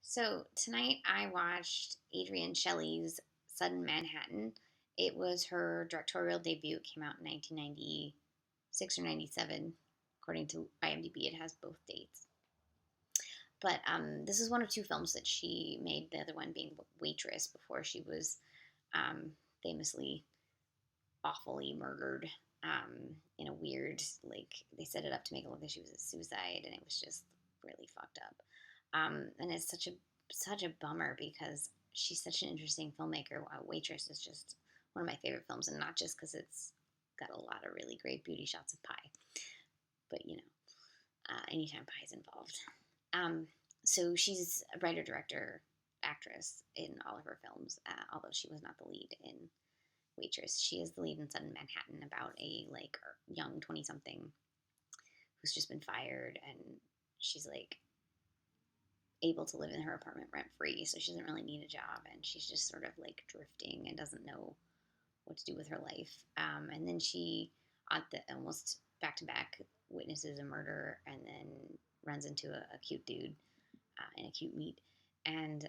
So tonight I watched Adrienne Shelly's Sudden Manhattan. It was her directorial debut. It came out in 1996 or 97. According to IMDb, it has both dates. But this is one of two films that she made, the other one being Waitress, before she was famously, awfully murdered in a weird, like, they set it up to make it look like she was a suicide, and it was just really fucked up. And it's such a bummer because she's such an interesting filmmaker. Waitress is just one of my favorite films, and not just because it's got a lot of really great beauty shots of pie, but anytime pie is involved. So she's a writer, director, actress in all of her films, although she was not the lead in Waitress. She is the lead in Sudden Manhattan, about a young 20-something who's just been fired, and she's able to live in her apartment rent free, so she doesn't really need a job, and she's just sort of drifting and doesn't know what to do with her life. And then she, almost back to back, witnesses a murder and then runs into a cute dude in a cute meet, and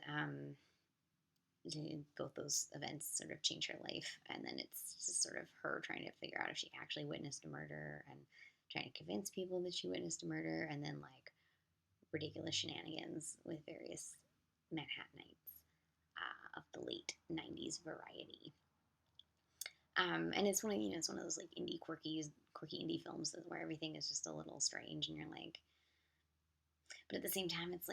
both those events sort of change her life. And then it's just sort of her trying to figure out if she actually witnessed a murder and trying to convince people that she witnessed a murder, and then ridiculous shenanigans with various Manhattanites of the late '90s variety. And it's it's one of those quirky indie films where everything is just a little strange, and you're but at the same time, it's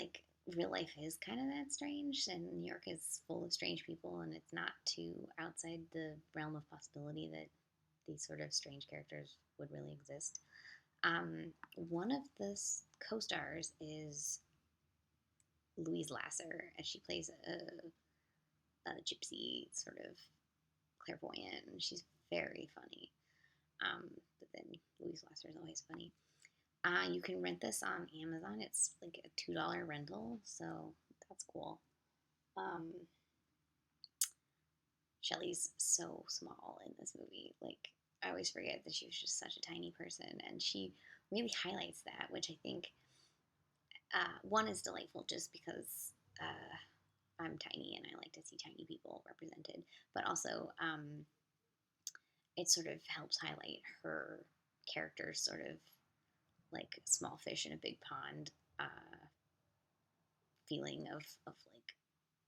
real life is kind of that strange, and New York is full of strange people, and it's not too outside the realm of possibility that these sort of strange characters would really exist. One of the co-stars is Louise Lasser, and she plays a gypsy sort of clairvoyant, and she's very funny. But then Louise Lasser is always funny. You can rent this on Amazon. It's like a $2 rental, so that's cool. Shelley's so small in this movie. I always forget that she was just such a tiny person, and she really highlights that, which I think one is delightful just because I'm tiny and I like to see tiny people represented, but also it sort of helps highlight her character's sort of small fish in a big pond feeling of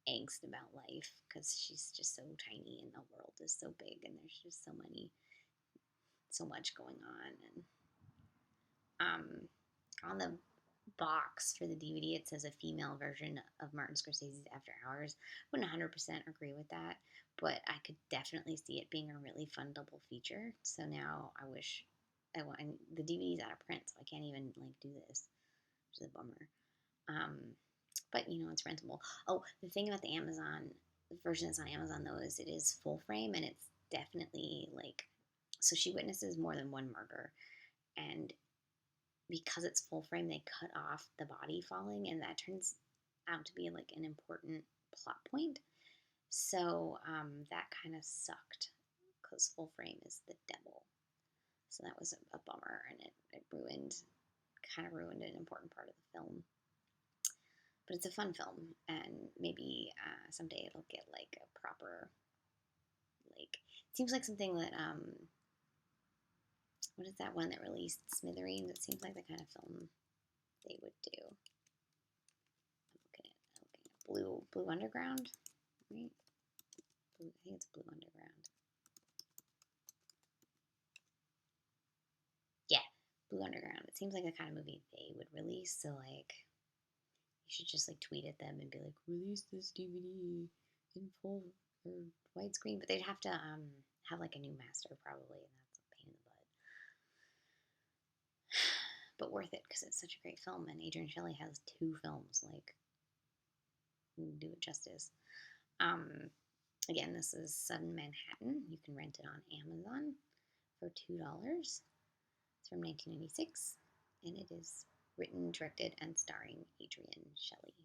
angst about life, because she's just so tiny and the world is so big and there's just so much going on. And on the box for the DVD, it says a female version of Martin Scorsese's After Hours. I wouldn't 100% agree with that, but I could definitely see it being a really fun double feature. So now I wish the DVD's out of print, so I can't even do this, which is a bummer. But it's rentable. Oh, the thing about the version that's on Amazon though is it is full frame, and it's definitely so she witnesses more than one murder, and because it's full frame, they cut off the body falling, and that turns out to be an important plot point. So that kind of sucked, because full frame is the devil. So that was a bummer, and it kind of ruined an important part of the film. But it's a fun film, and maybe someday it'll get a proper, it seems like something that what is that one that released Smithereens? It seems like the kind of film they would do. I'm looking at Blue Underground, right? I think it's Blue Underground. Yeah, Blue Underground. It seems like the kind of movie they would release. So you should just tweet at them and be release this DVD in full or widescreen. But they'd have to have a new master probably, and that's a pain in the butt. But worth it, because it's such a great film, and Adrienne Shelly has 2 films. Do it justice. Again, this is Sudden Manhattan. You can rent it on Amazon for $2. It's from 1996, and it is written, directed, and starring Adrienne Shelly.